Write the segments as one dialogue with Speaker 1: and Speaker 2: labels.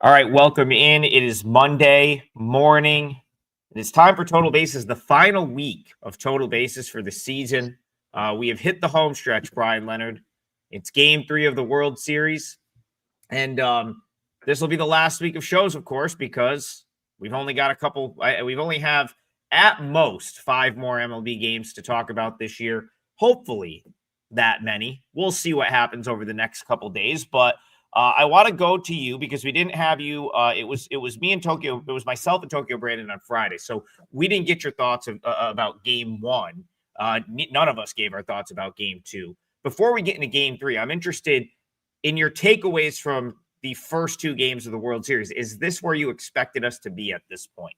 Speaker 1: All right, welcome in. It is Monday morning. It is time for Total Bases, the final week of Total Bases for the season. We have hit the home stretch, Bryan, Leonard. It's game 3 of the World Series. And this will be the last week of shows, of course, because we've only got we've only have at most 5 more MLB games to talk about this year. Hopefully that many. We'll see what happens over the next couple days, but I want to go to you because we didn't have you. It was me and Tokyo. It was myself and Tokyo Brandon on Friday. So we didn't get your thoughts about game 1. None of us gave our thoughts about game 2. Before we get into game 3, I'm interested in your takeaways from the first 2 games of the World Series. Is this where you expected us to be at this point?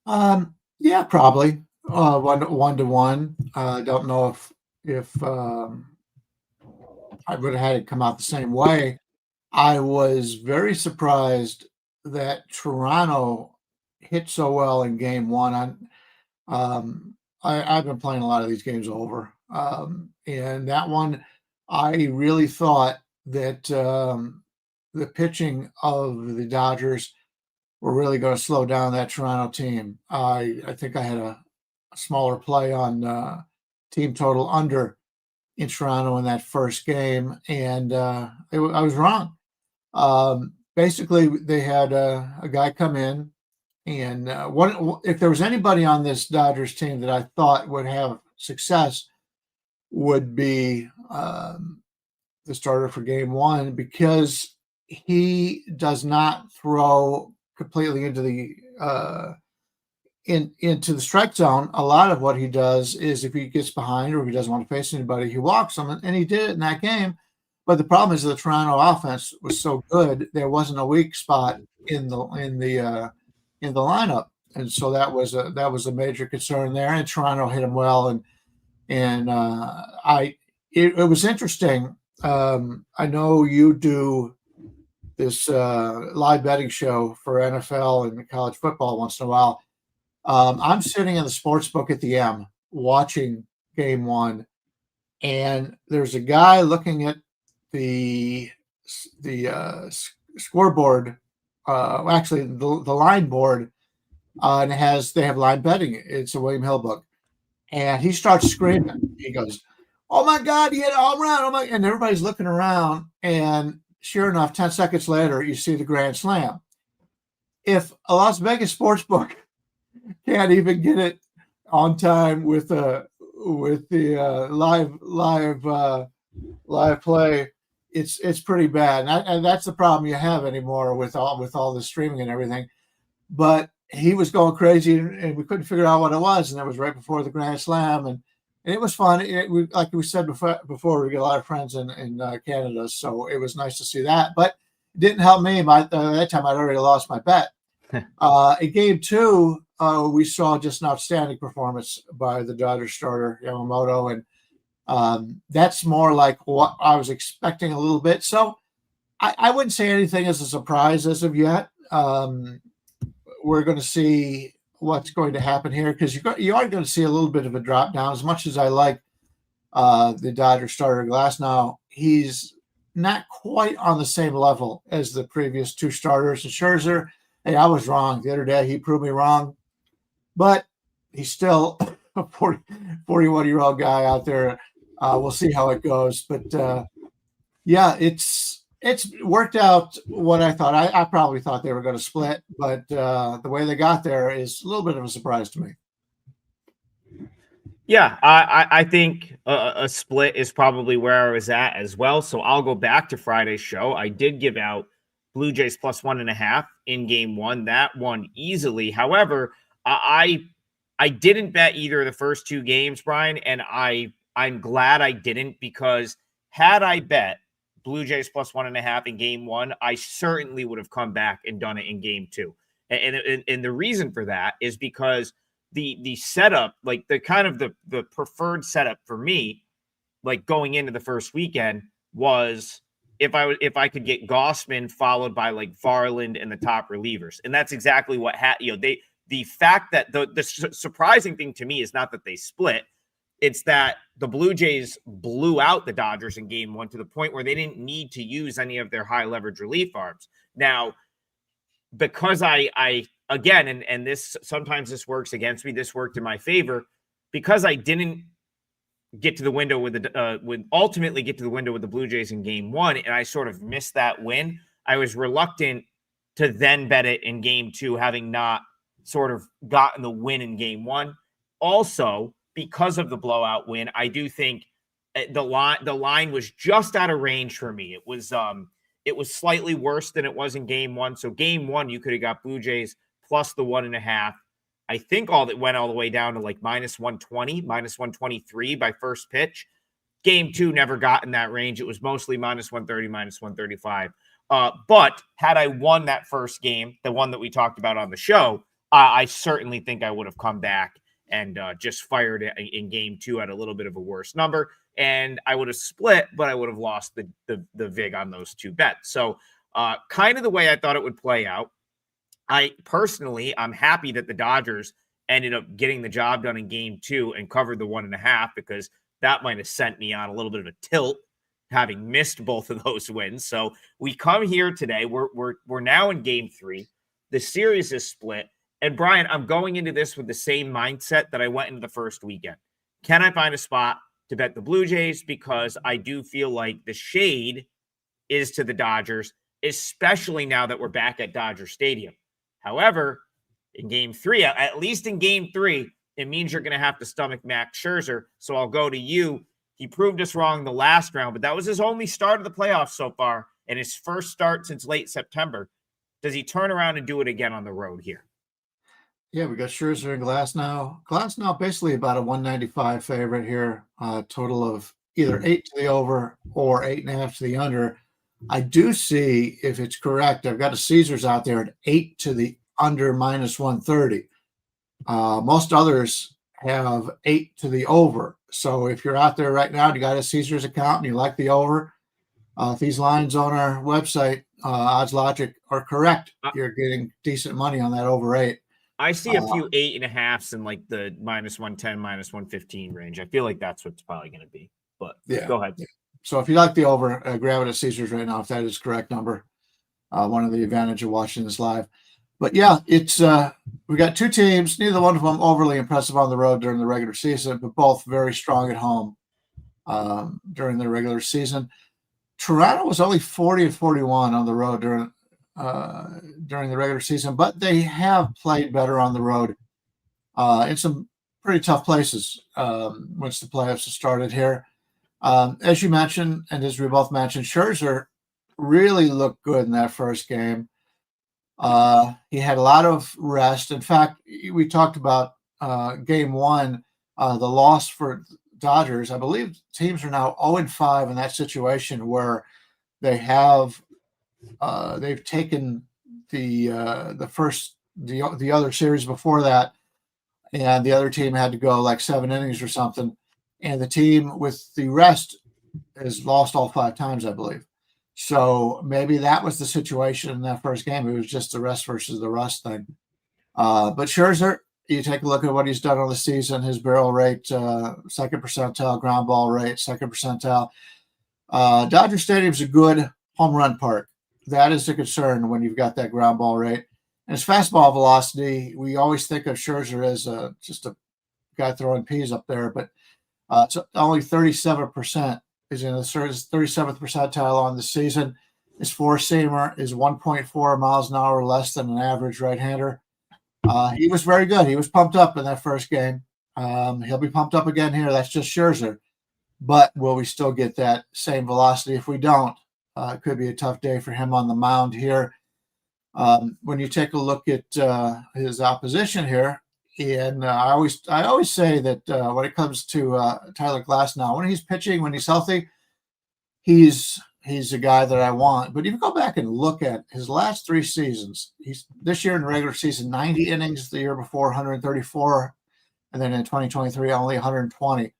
Speaker 2: Yeah, probably 1-1. I don't know if I would have had it come out the same way. I was very surprised that Toronto hit so well in game 1. I've been playing a lot of these games over, and that one, I really thought that the pitching of the Dodgers were really going to slow down that Toronto team. I think I had a smaller play on team total under in Toronto in that first game, and I was wrong. Basically, they had a guy come in, and if there was anybody on this Dodgers team that I thought would have success, would be the starter for game 1, because he does not throw completely into the into the strike zone. A lot of what he does is, if he gets behind or if he doesn't want to face anybody, he walks them, and he did it in that game. But the problem is the Toronto offense was so good, there wasn't a weak spot in the lineup, and so that was a major concern there. And Toronto hit him well, and it was interesting. I know you do this live betting show for NFL and college football once in a while. I'm sitting in the sports book at the M watching game 1, and there's a guy looking at the scoreboard, actually the line board, and they have line betting. It's a William Hill book, and he starts screaming. He goes, "Oh my God, he hit a home run!" Oh my! And everybody's looking around, and sure enough, 10 seconds later, you see the grand slam. If a Las Vegas sports book can't even get it on time with the live play, it's pretty bad, and that's the problem you have anymore with all the streaming and everything. But he was going crazy, and we couldn't figure out what it was, and that was right before the grand slam, and it was fun. Like we said before, we get a lot of friends in Canada, so it was nice to see that. But it didn't help me. That time I'd already lost my bet. In game 2, we saw just an outstanding performance by the Dodgers starter Yamamoto, and that's more like what I was expecting a little bit. So I wouldn't say anything as a surprise as of yet. We're going to see what's going to happen here, because you are going to see a little bit of a drop down. As much as I like the Dodgers starter Glasnow, he's not quite on the same level as the previous 2 starters. And Scherzer, hey, I was wrong the other day. He proved me wrong, but he's still a 41-year-old guy out there. We'll see how it goes. But yeah, it's worked out what I thought. I probably thought they were going to split, but the way they got there is a little bit of a surprise to me.
Speaker 1: Yeah, I think a split is probably where I was at as well. So I'll go back to Friday's show. I did give out Blue Jays plus 1.5 in game 1. That won easily. However, I didn't bet either of the first 2 games, Bryan, and I'm glad I didn't, because had I bet Blue Jays plus 1.5 in game 1, I certainly would have come back and done it in game 2. And the reason for that is because the setup, like the kind of the preferred setup for me, like going into the first weekend, was if I could get Gausman followed by like Varland and the top relievers. And that's exactly what the fact that the surprising thing to me is not that they split. It's that the Blue Jays blew out the Dodgers in game 1 to the point where they didn't need to use any of their high leverage relief arms. Now, because I again, and this sometimes this works against me. This worked in my favor because I didn't get to the window with would ultimately get to the window with the Blue Jays in game one, and I sort of missed that win. I was reluctant to then bet it in game two, having not sort of gotten the win in game one. Also, because of the blowout win, I do think the line was just out of range for me. It was slightly worse than it was in game one. So game one, you could have got Blue Jays plus the 1.5. I think all that went all the way down to like minus 120, minus 123 by first pitch. Game two never got in that range. It was mostly minus 130, minus 135. But had I won that first game, the one that we talked about on the show, I certainly think I would have come back and just fired it in game two at a little bit of a worse number. And I would have split, but I would have lost the vig on those two bets. So kind of the way I thought it would play out. I'm happy that the Dodgers ended up getting the job done in game two and covered the 1.5, because that might have sent me on a little bit of a tilt, having missed both of those wins. So we come here today. We're now in game three. The series is split. And Bryan, I'm going into this with the same mindset that I went into the first weekend. Can I find a spot to bet the Blue Jays? Because I do feel like the shade is to the Dodgers, especially now that we're back at Dodger Stadium. However, in game three, at least in game three, it means you're going to have to stomach Max Scherzer. So I'll go to you. He proved us wrong the last round, but that was his only start of the playoffs so far, and his first start since late September. Does he turn around and do it again on the road here?
Speaker 2: Yeah, we got Scherzer and Glasnow. Glasnow basically about a 195 favorite here, total of either 8 to the over or 8.5 to the under. I do see, if it's correct, I've got a Caesars out there at 8 to the under minus 130. Most others have 8 to the over. So if you're out there right now and you got a Caesars account and you like the over, if these lines on our website, Odds Logic, are correct, you're getting decent money on that over 8.
Speaker 1: I see a few 8.5s in like the minus 110, minus 115 range. I feel like that's what's probably going to be. But yeah, go ahead.
Speaker 2: Yeah. So if you like the over, grab it at Caesars right now if that is the correct number. One of the advantage of watching this live. But yeah, it's we got two teams, neither one of them overly impressive on the road during the regular season, but both very strong at home during the regular season. Toronto was only 40-41 on the road during the regular season, but they have played better on the road in some pretty tough places once the playoffs have started here. As you mentioned, and as we both mentioned, Scherzer really looked good in that first game. He had a lot of rest. In fact, we talked about game one, the loss for Dodgers. I believe teams are now 0-5 in that situation where they have they've taken the other series before that, and the other team had to go like 7 innings or something, and the team with the rest has lost all 5 times, I believe. So maybe that was the situation in that first game. It was just the rest versus the rust thing. But Scherzer, you take a look at what he's done on the season, his barrel rate, second percentile, ground ball rate, second percentile. Dodger Stadium's a good home run park. That is a concern when you've got that ground ball rate. And his fastball velocity, we always think of Scherzer as just a guy throwing peas up there, but it's only 37%. Is in the 37th percentile on the season. His four-seamer is 1.4 miles an hour less than an average right-hander. He was very good. He was pumped up in that first game. He'll be pumped up again here. That's just Scherzer. But will we still get that same velocity? If we don't, it could be a tough day for him on the mound here. When you take a look at his opposition here, and I always say that when it comes to Tyler Glasnow, when he's pitching, when he's healthy, he's a guy that I want. But if you go back and look at his last 3 seasons, he's this year in the regular season, 90 innings, the year before 134, and then in 2023, only 120.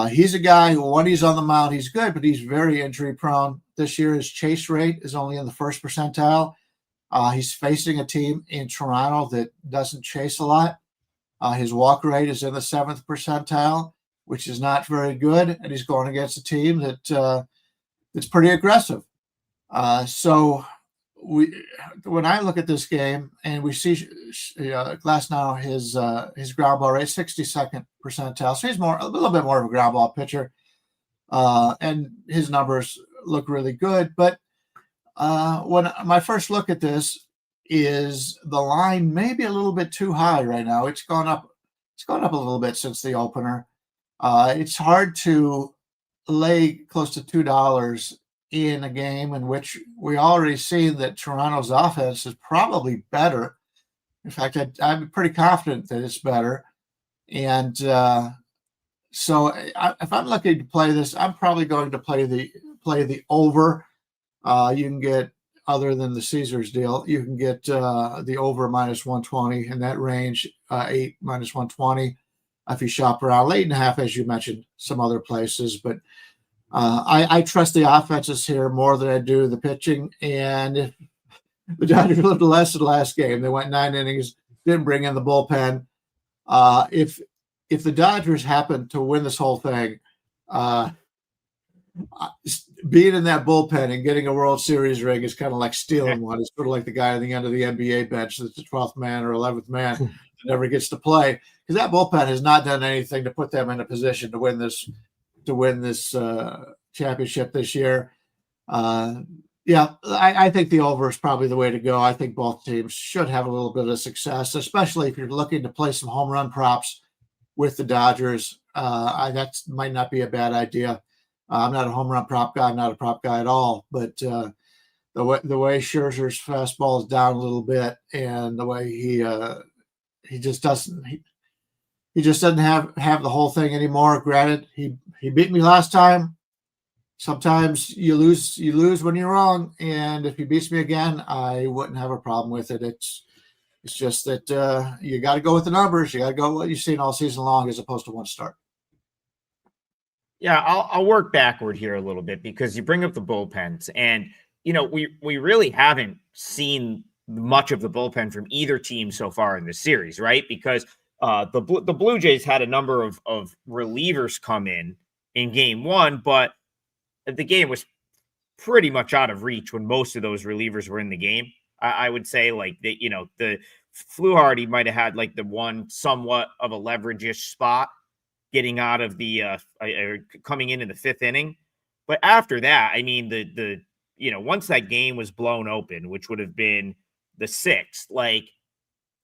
Speaker 2: He's a guy who, when he's on the mound, he's good, but he's very injury prone. This year, his chase rate is only in the first percentile. He's facing a team in Toronto that doesn't chase a lot. His walk rate is in the 7th percentile, which is not very good, and he's going against a team that's pretty aggressive. So when I look at this game and we see Glass now, his ground ball rate 62nd percentile, so he's a little bit more of a ground ball pitcher, and his numbers look really good. But when my first look at this is the line maybe a little bit too high right now. It's gone up a little bit since the opener. It's hard to lay close to $2 in a game in which we already see that Toronto's offense is probably better. In fact, I'm pretty confident that it's better. And so if I'm looking to play this, I'm probably going to play the over. You can get, other than the Caesars deal, you can get the over -120 in that range, 8 -120. If you shop around, late and a half, as you mentioned, some other places. But I trust the offenses here more than I do the pitching. And if the Dodgers lived less than the last game, they went 9 innings, didn't bring in the bullpen. If the Dodgers happen to win this whole thing, being in that bullpen and getting a World Series ring is kind of like stealing one. It's sort of like the guy at the end of the NBA bench that's the 12th man or 11th man that never gets to play, because that bullpen has not done anything to put them in a position to win this championship this year. I think the over is probably the way to go. I think both teams should have a little bit of success, especially if you're looking to play some home run props with the Dodgers. That might not be a bad idea. I'm not a home run prop guy. I'm not a prop guy at all. But the way Scherzer's fastball is down a little bit, and the way he just doesn't have the whole thing anymore. Granted, he beat me last time. Sometimes you lose when you're wrong, and if he beats me again, I wouldn't have a problem with it. It's just that you got to go with the numbers. You got to go with what you've seen all season long, as opposed to one start.
Speaker 1: Yeah, I'll work backward here a little bit, because you bring up the bullpens, and we really haven't seen much of the bullpen from either team so far in this series, right? Because the Blue Jays had a number of relievers come in game one, but the game was pretty much out of reach when most of those relievers were in the game. I would say, like, the Fluharty might have had like the one somewhat of a leverage-ish spot getting out of the coming in the 5th inning. But after that, I mean, the once that game was blown open, which would have been the 6th, like,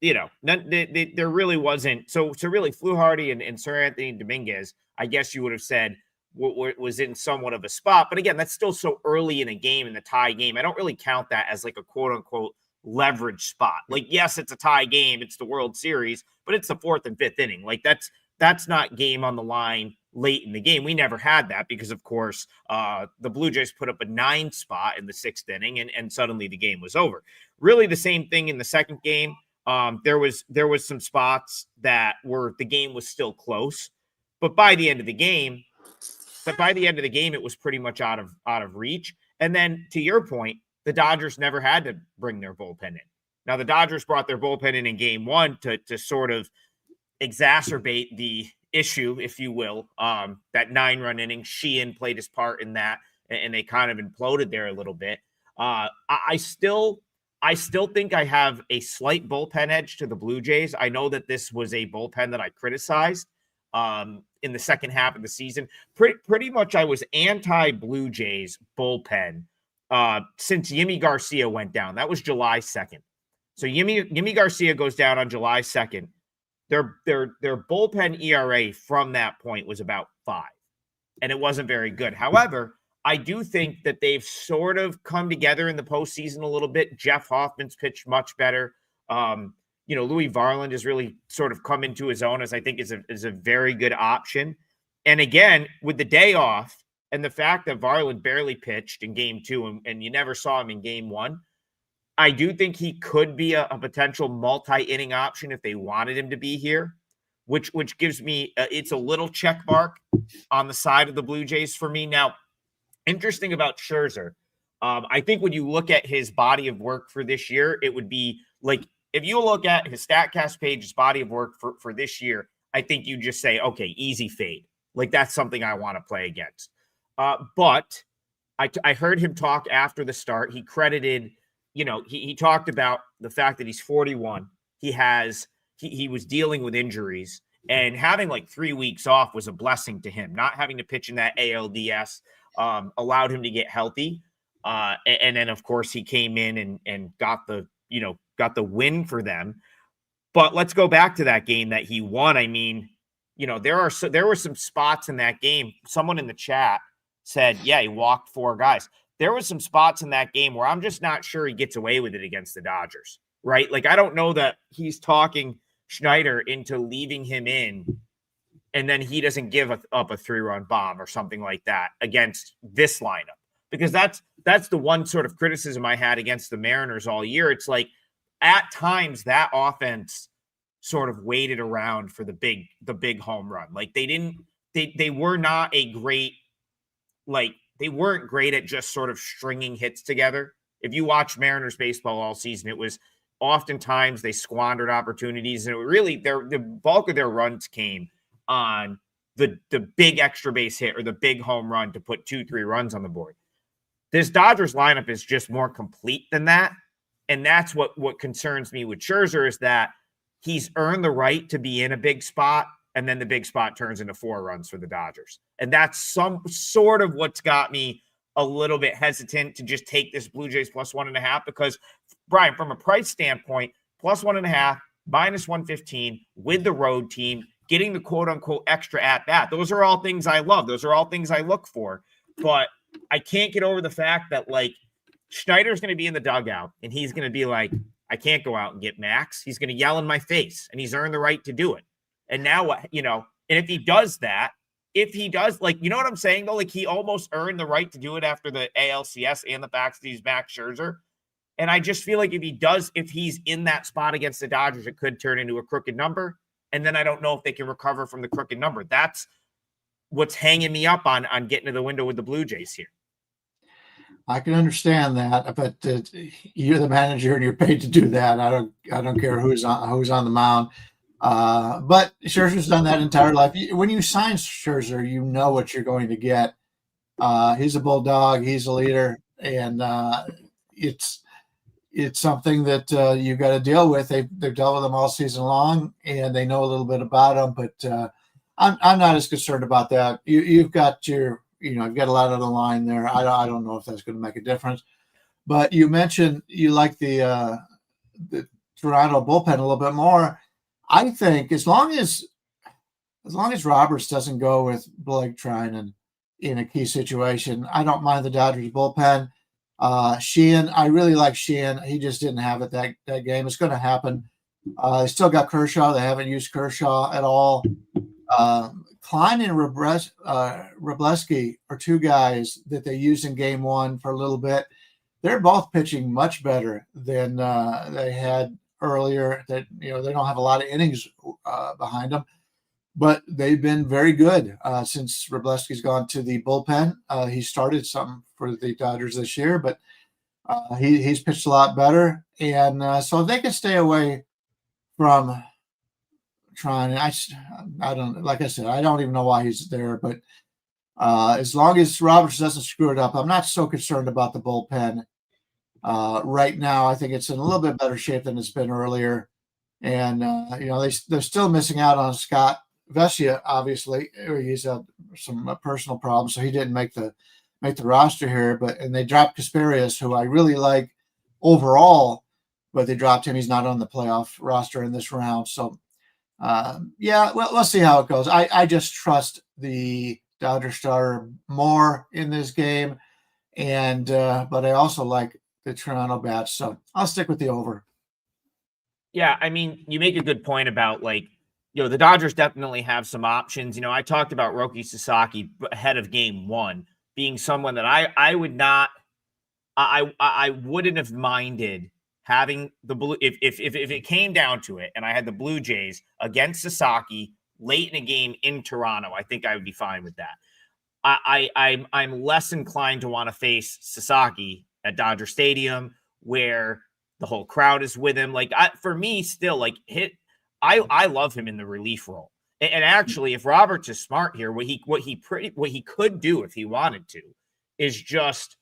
Speaker 1: there really wasn't. So really, Fluharty and Sir Anthony Dominguez, I guess you would have said, was in somewhat of a spot. But again, that's still so early in a game, in the tie game. I don't really count that as like a quote unquote leverage spot. Like, yes, it's a tie game, it's the World Series, but it's the 4th and 5th inning. Like, that's not game on the line late in the game. We never had that because, of course, the Blue Jays put up a 9 spot in the 6th inning, and suddenly the game was over. Really the same thing in the second game. There was some spots that the game was still close, but by the end of the game, it was pretty much out of reach. And then, to your point, the Dodgers never had to bring their bullpen in. Now, the Dodgers brought their bullpen in game one to sort of exacerbate the issue, if you will. That 9-run inning, Sheehan played his part in that, and they kind of imploded there a little bit. I still think I have a slight bullpen edge to the Blue Jays. I know that this was a bullpen that I criticized in the second half of the season. Pretty much I was anti-Blue Jays bullpen since Yimi Garcia went down. That was July 2nd. So Yimi Garcia goes down on July 2nd. Their bullpen ERA from that point was about 5, and it wasn't very good. However, I do think that they've sort of come together in the postseason a little bit. Jeff Hoffman's pitched much better. Louis Varland has really sort of come into his own, as I think is a very good option. And again, with the day off and the fact that Varland barely pitched in game 2 and you never saw him in game 1, I do think he could be a potential multi-inning option if they wanted him to be here, which gives me it's a little check mark on the side of the Blue Jays for me. Now, interesting about Scherzer, I think when you look at his body of work for this year, it would be like, if you look at his StatCast page's body of work for this year, I think you just say, okay, easy fade. Like, that's something I want to play against. But I heard him talk after the start. He credited he talked about the fact that he's 41. He was dealing with injuries, and having like 3 weeks off was a blessing to him. Not having to pitch in that ALDS allowed him to get healthy. And then of course he came in and got the win for them. But let's go back to that game that he won. I mean, there were some spots in that game. Someone in the chat said, yeah, he walked 4 guys. There was some spots in that game where I'm just not sure he gets away with it against the Dodgers, right? Like, I don't know that he's talking Schneider into leaving him in, and then he doesn't give up a 3-run bomb or something like that against this lineup. Because that's the one sort of criticism I had against the Mariners all year. It's like, at times that offense sort of waited around for the big home run. Like, they were not a great, like, they weren't great at just sort of stringing hits together. If you watch Mariners baseball all season, it was oftentimes they squandered opportunities, and it really the bulk of their runs came on the big extra base hit or the big home run to put 2-3 runs on the board. This Dodgers lineup is just more complete than that. And that's what concerns me with Scherzer, is that he's earned the right to be in a big spot, and then the big spot turns into 4 runs for the Dodgers. And that's some sort of what's got me a little bit hesitant to just take this Blue Jays plus 1.5, because, Bryan, from a price standpoint, plus 1.5, minus 115 with the road team, getting the quote unquote extra at bat. Those are all things I love. Those are all things I look for. But I can't get over the fact that, like, Schneider's going to be in the dugout, and he's going to be like, I can't go out and get Max. He's going to yell in my face, and he's earned the right to do it. And now what, and if he does, like, you know what I'm saying, though? Like, he almost earned the right to do it after the ALCS and the fact that he's Max Scherzer. And I just feel like if he's in that spot against the Dodgers, it could turn into a crooked number. And then I don't know if they can recover from the crooked number. That's what's hanging me up on getting to the window with the Blue Jays here.
Speaker 2: I can understand that, but you're the manager and you're paid to do that. I don't care who's on the mound. But Scherzer's done that entire life. When you sign Scherzer, you know what you're going to get. He's a bulldog. He's a leader, and it's something that you've got to deal with. They've dealt with him all season long, and they know a little bit about him. But I'm not as concerned about that. You've got you've got a lot on the line there. I don't know if that's going to make a difference. But you mentioned you like the Toronto bullpen a little bit more. I think as long as Roberts doesn't go with Blake Trinan in a key situation, I don't mind the Dodgers bullpen. Sheehan, I really like Sheehan. He just didn't have it that game. It's going to happen. They still got Kershaw. They haven't used Kershaw at all. Klein and Wroblewski are 2 guys that they used in game 1 for a little bit. They're both pitching much better than they had earlier. That they don't have a lot of innings behind them, but they've been very good since Wroblewski's gone to the bullpen. He started something for the Dodgers this year, but he's pitched a lot better. And so if they can stay away from trying, I don't, like I said, I don't even know why he's there, but as long as Roberts doesn't screw it up, I'm not so concerned about the bullpen. Right now, I think it's in a little bit better shape than it's been earlier. And, they're still missing out on Scott Vesia, obviously. He's had some personal problems, so he didn't make the roster here. And they dropped Kasperius, who I really like overall, but they dropped him. He's not on the playoff roster in this round. So, we'll see how it goes. I just trust the Dodger starter more in this game. And but I also like the Toronto bats, so I'll stick with the over.
Speaker 1: Yeah, I mean, you make a good point about, like, the Dodgers definitely have some options. I talked about Roki Sasaki ahead of game 1 being someone that I would not, I wouldn't have minded having the blue if it came down to it, and I had the Blue Jays against Sasaki late in a game in Toronto. I think I would be fine with that. I'm less inclined to want to face Sasaki at Dodger Stadium, where the whole crowd is with him. Like, for me, still, like, I love him in the relief role. And actually, if Roberts is smart here, what he could do if he wanted to is just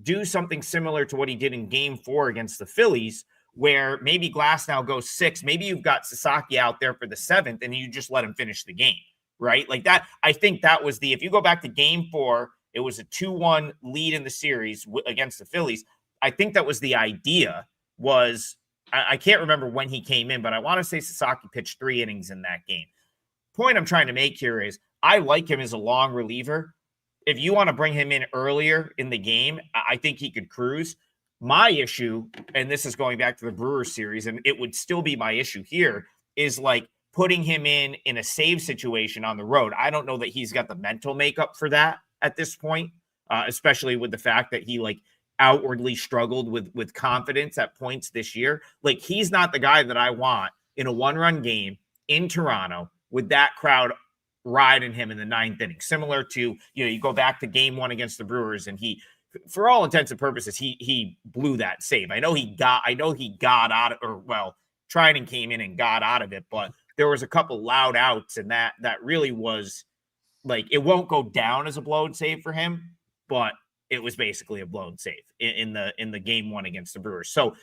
Speaker 1: do something similar to what he did in game 4 against the Phillies, where maybe Glass now goes 6. Maybe you've got Sasaki out there for the 7th and you just let him finish the game, right? Like that. I think that was if you go back to game 4, it was a 2-1 lead in the series against the Phillies. I think that was the idea. I can't remember when he came in, but I want to say Sasaki pitched 3 innings in that game. Point I'm trying to make here is I like him as a long reliever. If you want to bring him in earlier in the game, I think he could cruise. My issue, and this is going back to the Brewers series, and it would still be my issue here, is like putting him in a save situation on the road. I don't know that he's got the mental makeup for that at this point, especially with the fact that he like outwardly struggled with confidence at points this year. Like he's not the guy that I want in a 1-run game in Toronto with that crowd riding him in the 9th inning. Similar to, you go back to game 1 against the Brewers, and he, for all intents and purposes, he blew that save. I know he got out of, or well, Trinan came in and got out of it, but there was a couple loud outs, and that really was like, it won't go down as a blown save for him, but it was basically a blown save in the game 1 against the Brewers. So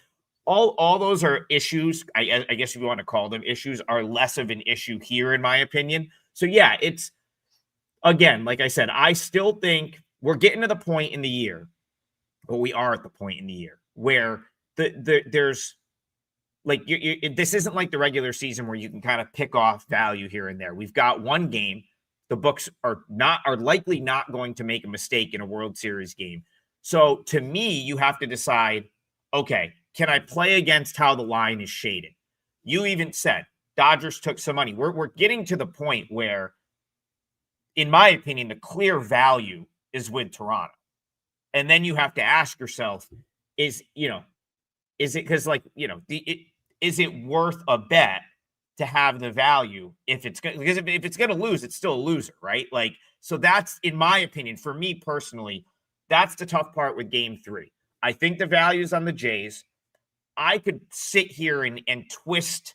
Speaker 1: all those are issues. I guess if you want to call them issues, are less of an issue here, in my opinion. So yeah, it's, again, like I said, I still think we're getting to the point in the year, or we are at the point in the year where there's like, this isn't like the regular season where you can kind of pick off value here and there. We've got one game. The books are likely not going to make a mistake in a World Series game. So to me, you have to decide, okay, can I play against how the line is shaded? You even said Dodgers took some money. We're getting to the point where, in my opinion, the clear value is with Toronto. And then you have to ask yourself, is it because is it worth a bet to have the value if it's going, because if it's going to lose, it's still a loser, right? Like, so that's, in my opinion, for me personally, that's the tough part with game 3. I think the value is on the Jays. I could sit here and twist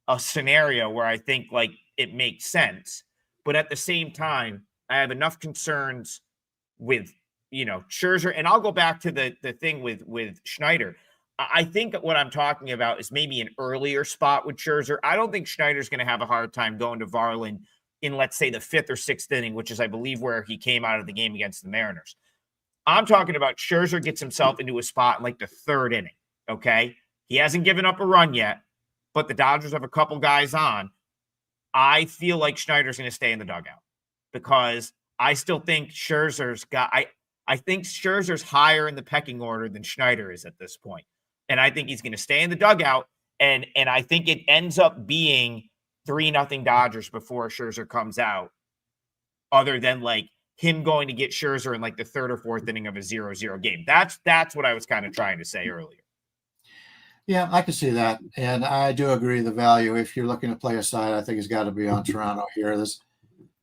Speaker 1: a scenario where I think like it makes sense, but at the same time, I have enough concerns with, Scherzer, and I'll go back to the thing with Schneider. I think what I'm talking about is maybe an earlier spot with Scherzer. I don't think Schneider's going to have a hard time going to Varland in, let's say, the 5th or 6th inning, which is, I believe, where he came out of the game against the Mariners. I'm talking about Scherzer gets himself into a spot in like the 3rd inning, okay? He hasn't given up a run yet, but the Dodgers have a couple guys on. I feel like Schneider's going to stay in the dugout because I still think Scherzer's got – I think Scherzer's higher in the pecking order than Schneider is at this point. And I think he's going to stay in the dugout. And I think it ends up being 3-0 Dodgers before Scherzer comes out, other than like him going to get Scherzer in like the 3rd or 4th inning of a 0-0 game. That's what I was kind of trying to say earlier.
Speaker 2: Yeah, I can see that. And I do agree the value, if you're looking to play a side, I think it's got to be on Toronto here.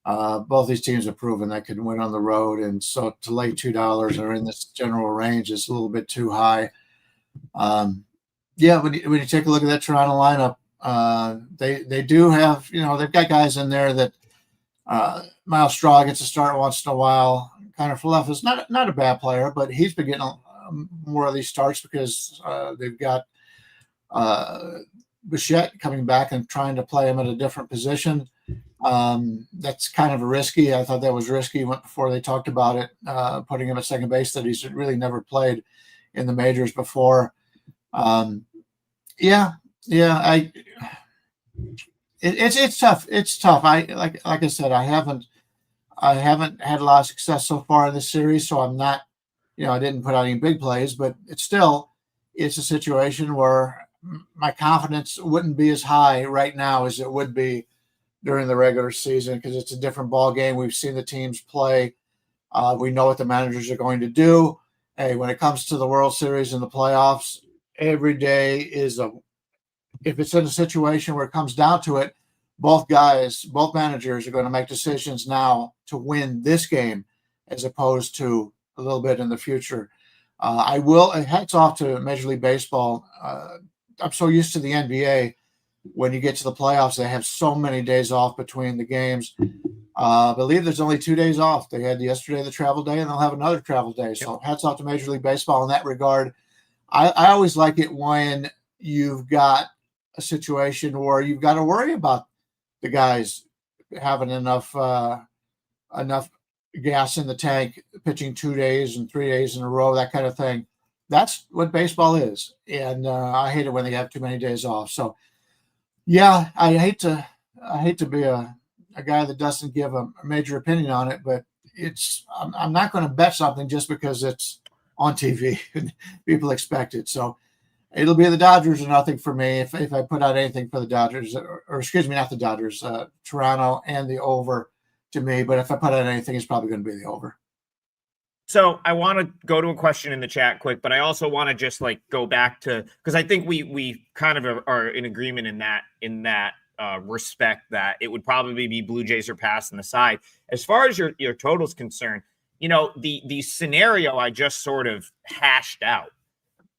Speaker 2: Both these teams have proven they can win on the road. And so to lay $2 or in this general range is a little bit too high. When you take a look at that Toronto lineup, they do have, they've got guys in there that Miles Straw gets a start once in a while. Connor Falefa is not a bad player, but he's been getting more of these starts because they've got Bichette coming back and trying to play him at a different position. That's kind of risky. I thought that was risky before they talked about it, putting him at second base, that he's really never played in the majors before. It's tough. It's tough. Like I said, I haven't had a lot of success so far in this series, so I'm not, I didn't put out any big plays, but it's a situation where my confidence wouldn't be as high right now as it would be during the regular season, because it's a different ball game. We've seen the teams play. We know what the managers are going to do. Hey, when it comes to the World Series and the playoffs, every day if it's in a situation where it comes down to it, both managers are going to make decisions now to win this game as opposed to a little bit in the future. Hats off to Major League Baseball. I'm so used to the NBA when you get to the playoffs, they have so many days off between the games. I believe there's only 2 days off. They had yesterday the travel day, and they'll have another travel day. So hats off to Major League Baseball in that regard. I always like it when you've got a situation where you've got to worry about the guys having enough gas in the tank, pitching 2 days and 3 days in a row, that kind of thing. That's what baseball is, and I hate it when they have too many days off. So, yeah, I hate to be a guy that doesn't give a major opinion on it, but I'm not going to bet something just because it's on TV and people expect it. So it'll be the Dodgers or nothing for me if I put out anything for the Dodgers, or excuse me, not the Dodgers, Toronto and the over to me. But if I put out anything, it's probably going to be the over.
Speaker 1: So I want to go to a question in the chat quick, but I also want to just like go back to, because I think we kind of are in agreement in that respect that it would probably be Blue Jays or pass on the side. As far as your total's concerned, the scenario I just sort of hashed out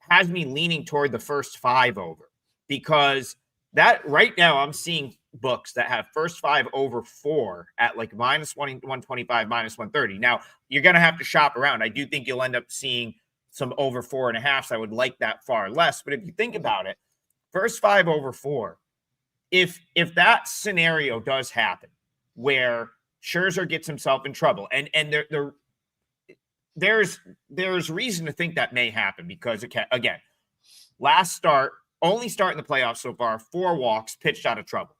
Speaker 1: has me leaning toward the first 5 over, because that right now I'm seeing books that have first 5 over 4 at like minus 125, minus 130. Now you're going to have to shop around. I do think you'll end up seeing some over 4.5. So I would like that far less. But if you think about it, first 5 over 4, if that scenario does happen where Scherzer gets himself in trouble, and there's reason to think that may happen, because again, last start, only start in the playoffs so far, 4 walks, pitched out of trouble.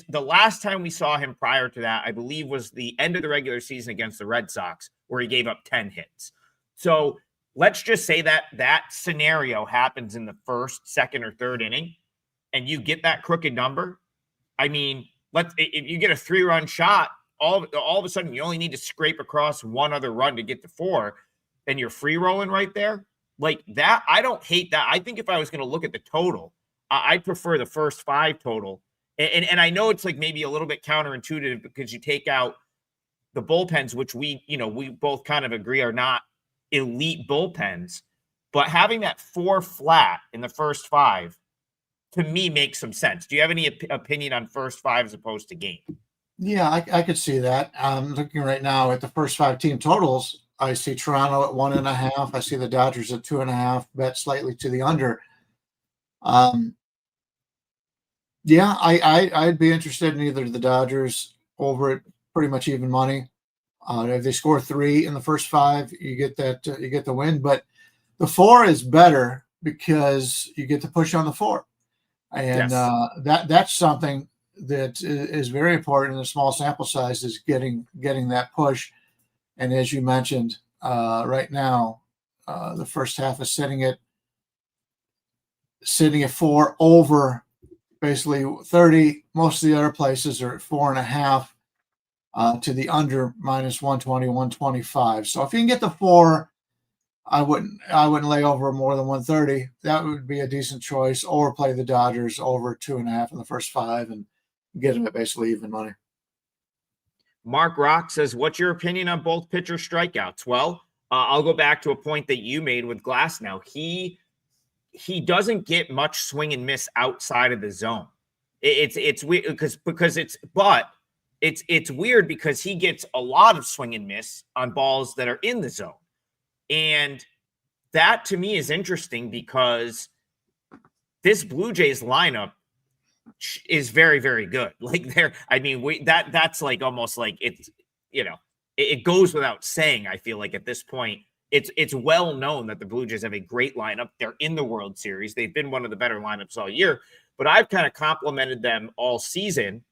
Speaker 1: The last time we saw him prior to that, I believe, was the end of the regular season against the Red Sox, where he gave up 10 hits. So let's just say that scenario happens in the first, second, or third inning, and you get that crooked number. I mean, if you get a 3-run shot, all of a sudden you only need to scrape across one other run to get to 4, and you're free rolling right there. Like that, I don't hate that. I think if I was going to look at the total, I'd prefer the first 5 total. And I know it's like maybe a little bit counterintuitive because you take out the bullpens, which we both kind of agree are not elite bullpens, but having that 4 flat in the first 5 to me makes some sense. Do you have any opinion on first 5 as opposed to game?
Speaker 2: Yeah, I could see that. I'm looking right now at the first 5 team totals. I see Toronto at 1.5. I see the Dodgers at 2.5, bet slightly to the under. Yeah, I'd be interested in either the Dodgers over at pretty much even money. If they score 3 in the first 5, you get the win. But the 4 is better because you get to push on the 4, and yes. That's something that is very important in a small sample size, is getting that push. And as you mentioned, right now, the first half is sitting at 4 over. Basically 30. Most of the other places are at 4.5 to the under, minus 120, 125. So if you can get the 4, I wouldn't lay over more than 130. That would be a decent choice. Or play the Dodgers over 2.5 in the first 5 and get them at basically even money.
Speaker 1: Mark Rock says, what's your opinion on both pitcher strikeouts? Well, I'll go back to a point that you made with Glass now. He doesn't get much swing and miss outside of the zone. It's weird it's weird because he gets a lot of swing and miss on balls that are in the zone. And that to me is interesting because this Blue Jays lineup is very, very good. Like that's like almost like it's, it goes without saying. I feel like at this point, it's well known that the Blue Jays have a great lineup. They're in the World Series. They've been one of the better lineups all year, but I've kind of complimented them all season.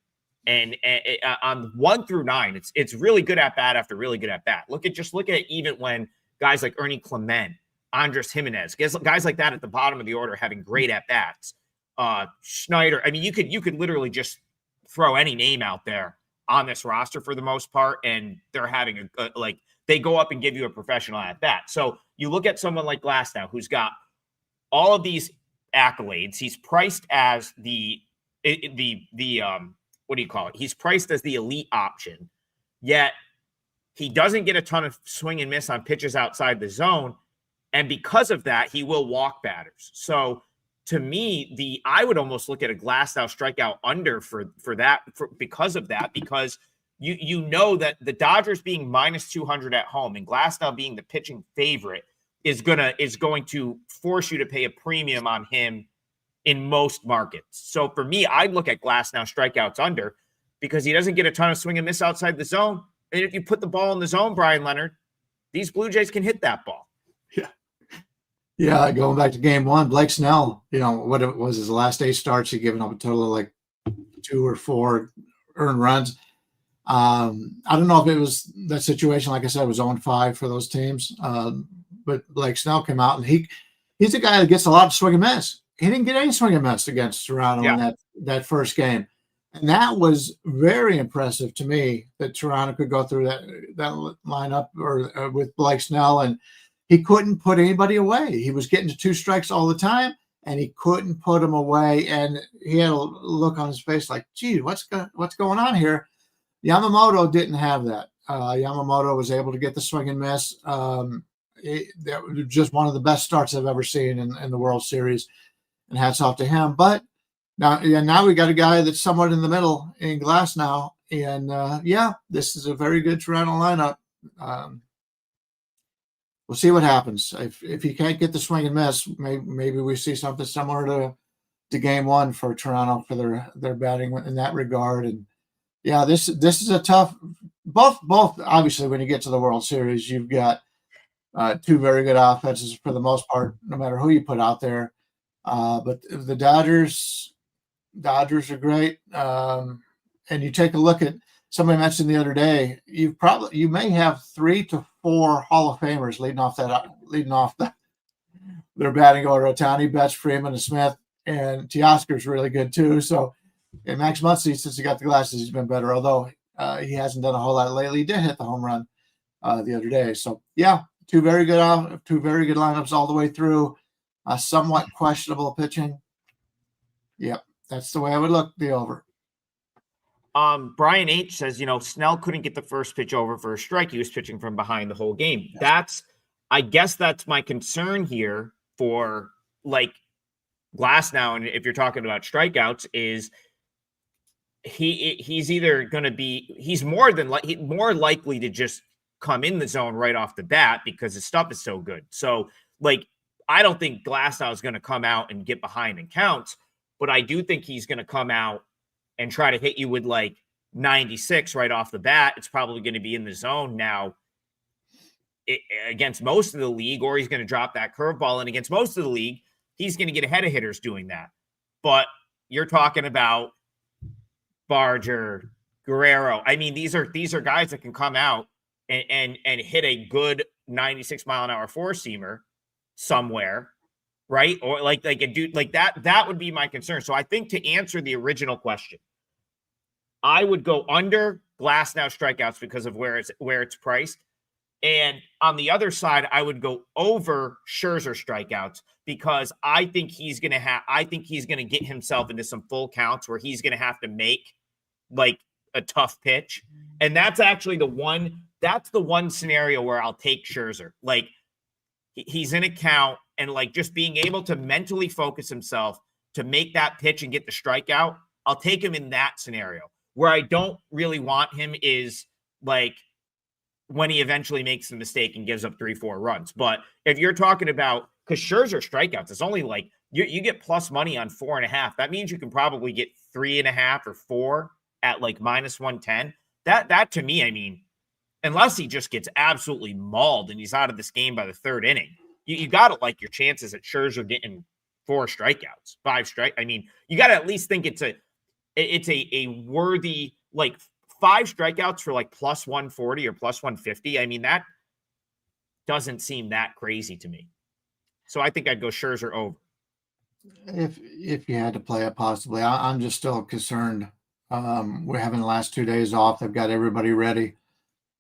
Speaker 1: And on 1 through 9, it's really good at bat after really good at bat. Look at even when guys like Ernie Clement, Andres Jimenez, guys like that at the bottom of the order having great at bats. Schneider. I mean, you could literally just throw any name out there on this roster for the most part, and they're having they go up and give you a professional at bat. So you look at someone like Glasnow, who's got all of these accolades. He's priced as the what do you call it? He's priced as the elite option, yet he doesn't get a ton of swing and miss on pitches outside the zone. And because of that, he will walk batters. So to me, I would almost look at a Glasnow strikeout under because of that, because you know that the Dodgers being minus 200 at home and Glasnow being the pitching favorite is going to force you to pay a premium on him in most markets. So for me, I'd look at Glasnow strikeouts under because he doesn't get a ton of swing and miss outside the zone. And if you put the ball in the zone, Bryan Leonard, these Blue Jays can hit that ball.
Speaker 2: Yeah, going back to game one, Blake Snell, what it was his last 8 starts, he given up a total of like 2 or 4 earned runs. I don't know if it was that situation. Like I said, it was 0-5 for those teams. But Blake Snell came out, and he's a guy that gets a lot of swing and miss. He didn't get any swing and miss against Toronto in that first game. And that was very impressive to me that Toronto could go through that lineup or with Blake Snell, and he couldn't put anybody away. He was getting to 2 strikes all the time, and he couldn't put them away. And he had a look on his face like, gee, what's going on here? Yamamoto didn't have that. Yamamoto was able to get the swing and miss. That was just one of the best starts I've ever seen in the World Series, and hats off to him. But now we got a guy that's somewhat in the middle in Glasnow, and this is a very good Toronto lineup. We'll see what happens. If he can't get the swing and miss, maybe we see something similar to game one for Toronto for their batting in that regard. And this is a tough. Both obviously when you get to the World Series, you've got 2 very good offenses for the most part, no matter who you put out there. But the Dodgers are great. And you take a look at. Somebody mentioned the other day, you may have 3 to 4 Hall of Famers leading off their batting order. Ohtani, Betts, Freeman, and Smith, and Teoscar's really good too. So, and Max Muncy, since he got the glasses, he's been better. Although he hasn't done a whole lot lately. He did hit the home run the other day. So 2 very good lineups all the way through. Somewhat questionable pitching. Yep, that's the way I would look the over.
Speaker 1: Brian H says, Snell couldn't get the first pitch over for a strike. He was pitching from behind the whole game. Yes. I guess that's my concern here for like Glasnow. And if you're talking about strikeouts, is he's either going to be, he's more likely to just come in the zone right off the bat because his stuff is so good. So like, I don't think Glasnow is going to come out and get behind and count, but I do think he's going to come out and try to hit you with like 96 right off the bat. It's probably going to be in the zone now against most of the league, or he's going to drop that curveball. And against most of the league, he's going to get ahead of hitters doing that. But you're talking about Barger, Guerrero. I mean, these are guys that can come out and hit a good 96 mile an hour 4-seamer somewhere, right? Or like a dude like that would be my concern. So I think to answer the original question, I would go under Glasnow strikeouts because of where it's priced. And on the other side, I would go over Scherzer strikeouts because I think he's going to get himself into some full counts where he's going to have to make like a tough pitch. And that's actually the one scenario where I'll take Scherzer. Like he's in a count and like just being able to mentally focus himself to make that pitch and get the strikeout. I'll take him in that scenario. Where I don't really want him is like when he eventually makes the mistake and gives up 3-4 runs. But if you're talking about, because Scherzer strikeouts, it's only like you get plus money on 4.5. That means you can probably get 3.5 or 4 at like minus 110. That to me, I mean, unless he just gets absolutely mauled and he's out of this game by the 3rd inning, you got to like your chances at Scherzer getting 4 strikeouts, 5 strike. I mean, you got to at least think it's a worthy, like 5 strikeouts for like plus 140 or plus 150. I mean, that doesn't seem that crazy to me. So I think I'd go Scherzer over.
Speaker 2: If you had to play it possibly, I'm just still concerned. We're having the last 2 days off. They've got everybody ready,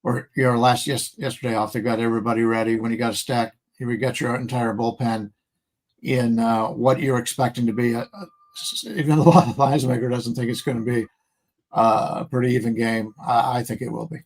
Speaker 2: or yesterday off. They've got everybody ready. When you got a stack, you got your entire bullpen in what you're expecting to be even the lines maker doesn't think it's going to be a pretty even game. I think it will be.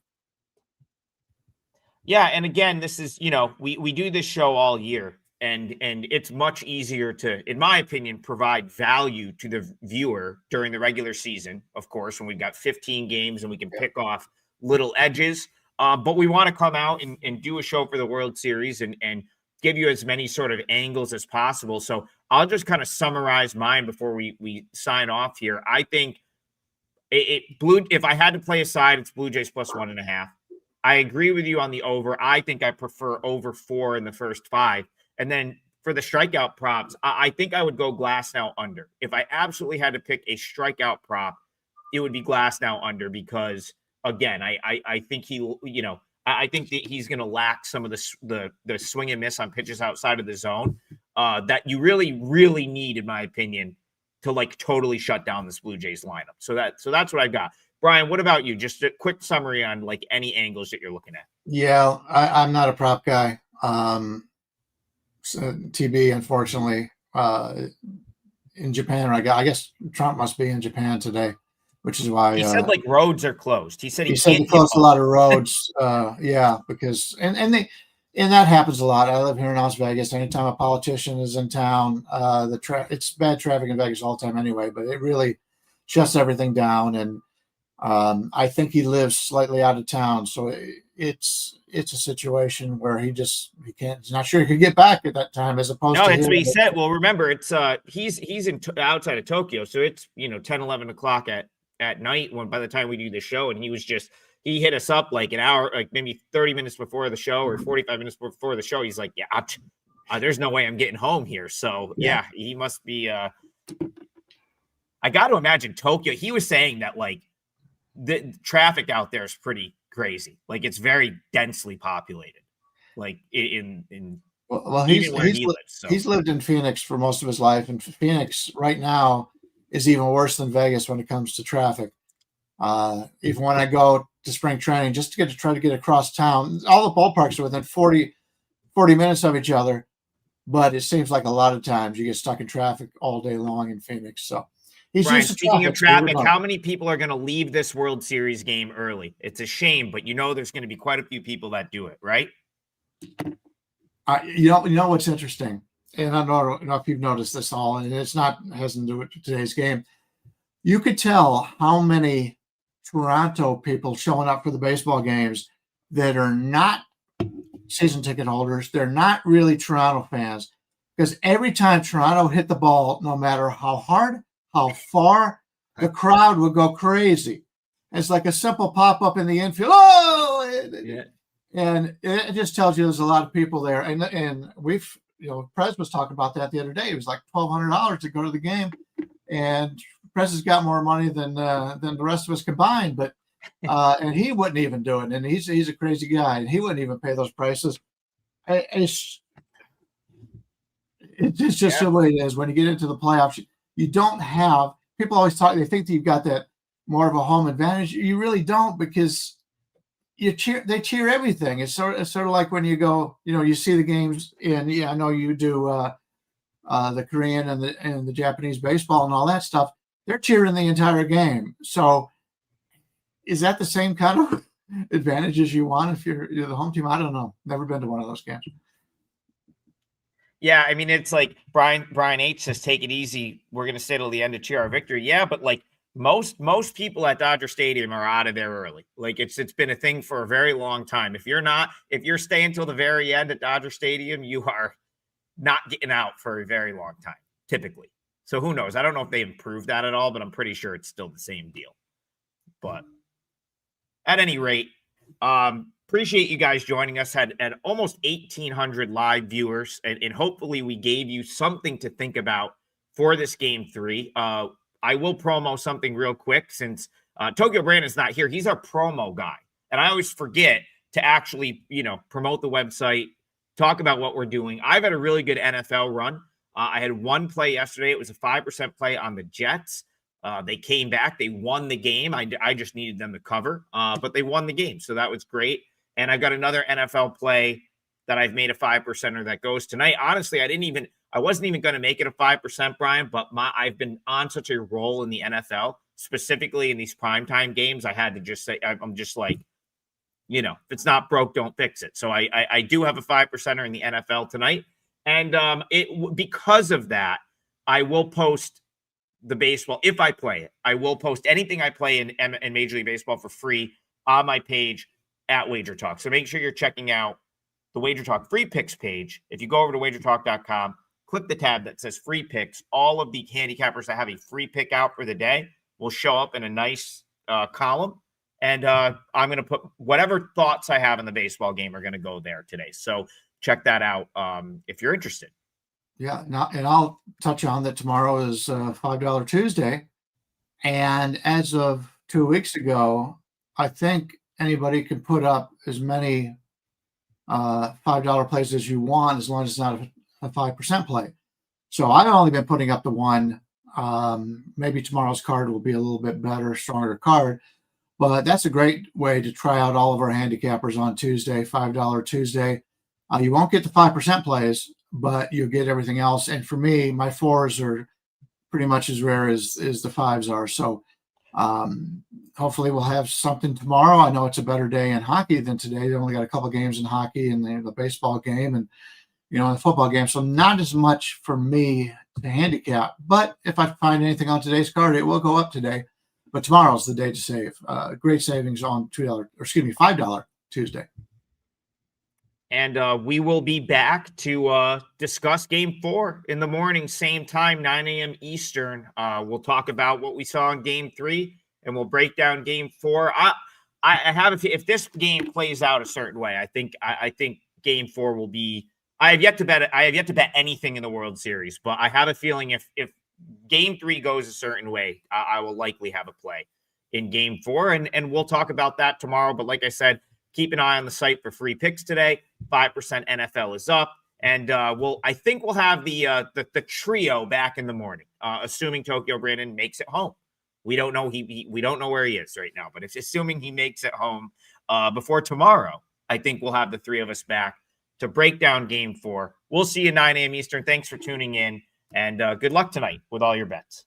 Speaker 1: Yeah, and again, this is, we do this show all year, and it's much easier to, in my opinion, provide value to the viewer during the regular season, of course, when we've got 15 games and we can pick off little edges. But we want to come out and do a show for the World Series and give you as many sort of angles as possible. So I'll just kind of summarize mine before we sign off here. I think if I had to play a side, it's Blue Jays plus 1.5. I agree with you on the over. I think I prefer over 4 in the first 5. And then for the strikeout props, I think I would go Glass now under. If I absolutely had to pick a strikeout prop, it would be Glass now under because, again, I think I think that he's going to lack some of the swing and miss on pitches outside of the zone that you really, really need, in my opinion, to like totally shut down this Blue Jays lineup. So that's what I got. Brian, what about you? Just a quick summary on like any angles that you're looking at.
Speaker 2: Yeah, I'm not a prop guy. So TB, unfortunately, in Japan, I guess Trump must be in Japan today, which is why
Speaker 1: he said like roads are closed. He said
Speaker 2: he closed a lot of roads. Yeah, because and that happens a lot. I live here in Las Vegas. Anytime a politician is in town, it's bad traffic in Vegas all the time anyway. But it really shuts everything down. And I think he lives slightly out of town, so it's a situation where he's not sure he could get back at that time, as opposed to.
Speaker 1: No, that's what he said. Well, remember, it's he's in outside of Tokyo, so it's 10, 11 o'clock at night when by the time we do the show, and he hit us up like an hour, like maybe 30 minutes before the show or 45 minutes before the show. He's like, yeah, there's no way I'm getting home here. So yeah, he must be. I got to imagine Tokyo. He was saying that like the traffic out there is pretty crazy. Like it's very densely populated. Like in
Speaker 2: he's lived in Phoenix for most of his life, and Phoenix right now is even worse than Vegas when it comes to traffic. Even when I go to spring training, just to try to get across town, all the ballparks are within 40 minutes of each other, but it seems like a lot of times you get stuck in traffic all day long in Phoenix. So
Speaker 1: Brian, speaking of traffic, how many people are going to leave this World Series game early? It's a shame, but there's going to be quite a few people that do it, right?
Speaker 2: You know what's interesting, and I don't know if you've noticed this all, and hasn't to do with today's game. You could tell how many Toronto people showing up for the baseball games that are not season ticket holders. They're not really Toronto fans, because every time Toronto hit the ball, no matter how hard, how far, the crowd would go crazy. It's like a simple pop-up in the infield. Oh! Yeah. And it just tells you there's a lot of people there. And we've, Prez was talking about that the other day. It was like $1,200 to go to the game. And Prez has got more money than the rest of us combined. But and he wouldn't even do it. And he's a crazy guy. And he wouldn't even pay those prices. It's just the way it is. When you get into the playoffs, you don't have – people always talk – they think that you've got that more of a home advantage. You really don't, because – they cheer everything. It's sort of like when you go, you see the games I know you do the Korean and the Japanese baseball and all that stuff. They're cheering the entire game. So is that the same kind of advantages you want if you're the home team? I don't know. Never been to one of those games.
Speaker 1: Yeah, I mean, it's like Brian H says, take it easy. We're going to stay till the end to cheer our victory. Yeah, but like, most people at Dodger Stadium are out of there early. Like it's been a thing for a very long time. If you're staying till the very end at Dodger Stadium, you are not getting out for a very long time, typically. So who knows? I don't know if they improved that at all, but I'm pretty sure it's still the same deal. But at any rate, appreciate you guys joining us. Had almost 1,800 live viewers, and hopefully we gave you something to think about for this game 3. I will promo something real quick since Tokyo Brandon's not here. He's our promo guy. And I always forget to actually, promote the website, talk about what we're doing. I've had a really good NFL run. I had one play yesterday. It was a 5% play on the Jets. They came back. They won the game. I just needed them to cover, but they won the game. So that was great. And I've got another NFL play that I've made a 5%er that goes tonight. Honestly, I wasn't even going to make it a 5%, Brian, but I've been on such a roll in the NFL, specifically in these primetime games. I had to just say, I'm just like, if it's not broke, don't fix it. So I do have a 5%er in the NFL tonight. And because of that, I will post the baseball. If I play it, I will post anything I play in Major League Baseball for free on my page at Wager Talk. So make sure you're checking out the Wager Talk free picks page. If you go over to wagertalk.com, click the tab that says free picks. All of the handicappers that have a free pick out for the day will show up in a nice column. And I'm going to put whatever thoughts I have in the baseball game are going to go there today. So check that out if you're interested.
Speaker 2: Yeah, and I'll touch on that tomorrow is $5 Tuesday. And as of 2 weeks ago, I think anybody can put up as many $5 plays as you want, as long as it's not a 5% play. So I've only been putting up the one. Maybe tomorrow's card will be a little bit better, stronger card. But that's a great way to try out all of our handicappers on Tuesday, $5 Tuesday. You won't get the 5% plays, but you'll get everything else. And for me, my 4s are pretty much as rare as the 5s are. So hopefully we'll have something tomorrow. I know it's a better day in hockey than today. They only got a couple games in hockey and the baseball game and, the football game. So not as much for me to handicap. But if I find anything on today's card, it will go up today. But tomorrow's the day to save. Great savings on $5 Tuesday.
Speaker 1: And we will be back to discuss Game 4 in the morning, same time, 9 a.m. Eastern. We'll talk about what we saw in Game 3, and we'll break down Game 4. I have if this game plays out a certain way, I think Game 4 will be. I have yet to bet anything in the World Series, but I have a feeling if Game 3 goes a certain way, I will likely have a play in Game 4, and we'll talk about that tomorrow. But like I said, keep an eye on the site for free picks today. 5% NFL is up, and I think we'll have the trio back in the morning, assuming Tokyo Brandon makes it home. We don't know we don't know where he is right now, but it's assuming he makes it home before tomorrow. I think we'll have the three of us back to break down Game 4. We'll see you 9 a.m. Eastern. Thanks for tuning in, and good luck tonight with all your bets.